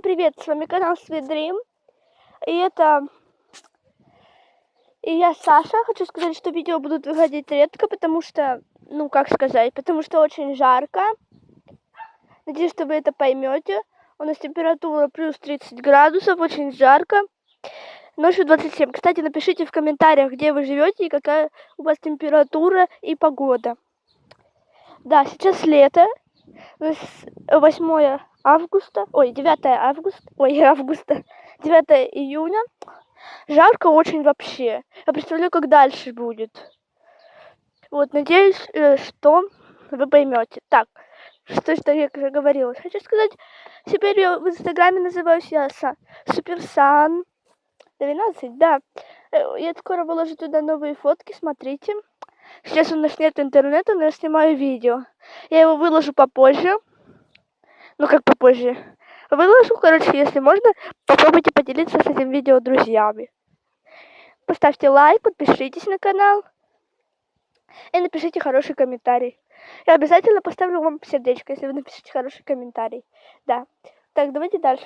привет, с вами канал Sweet Dream, и я Саша. Хочу сказать, что видео будут выходить редко, потому что, потому что очень жарко. Надеюсь, что вы это поймете. У нас температура плюс 30 градусов, очень жарко. Ночью 27. Кстати, напишите в комментариях, где вы живете и какая у вас температура и погода. Да, сейчас лето. 8 августа, 9 августа, 9 июня. Жарко очень вообще. Я представляю, как дальше будет. Вот, надеюсь, что вы поймете. Так, что я уже говорила. Хочу сказать, теперь я в инстаграме называюсь я Суперсан 12, да. Я скоро выложу туда новые фотки, смотрите. Сейчас у нас нет интернета, но я снимаю видео. Я его выложу попозже. Ну, как попозже. Выложу, если можно, попробуйте поделиться с этим видео друзьями. Поставьте лайк, подпишитесь на канал и напишите хороший комментарий. Я обязательно поставлю вам сердечко, если вы напишите хороший комментарий. Да. Так, давайте дальше.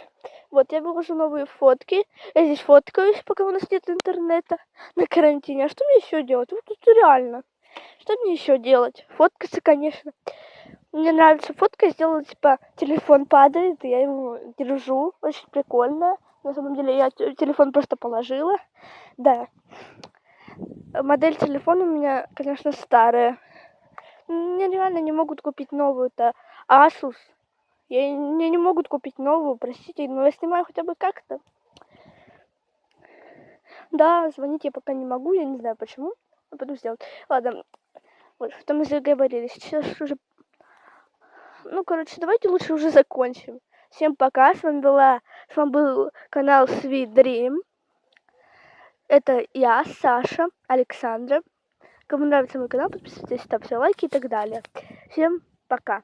Вот, я выложу новые фотки. Я здесь фоткаюсь, пока у нас нет интернета на карантине. А что мне еще делать? Вот тут реально. Что мне еще делать? Фоткаться, конечно. Мне нравится фотка, я сделала, телефон падает, и я его держу. Очень прикольно. На самом деле, я телефон просто положила. Да. Модель телефона у меня, конечно, старая. Мне реально не могут купить новую-то. Asus. Мне не могут купить новую, простите, но я снимаю хотя бы как-то. Да, звонить я пока не могу, я не знаю почему. А потом сделать. Ладно. Вот, что мы заговорились. Сейчас уже... давайте лучше уже закончим. Всем пока, с вами был канал Sweet Dream. Это я, Саша, Александра. Кому нравится мой канал, подписывайтесь, ставьте лайки и так далее. Всем пока.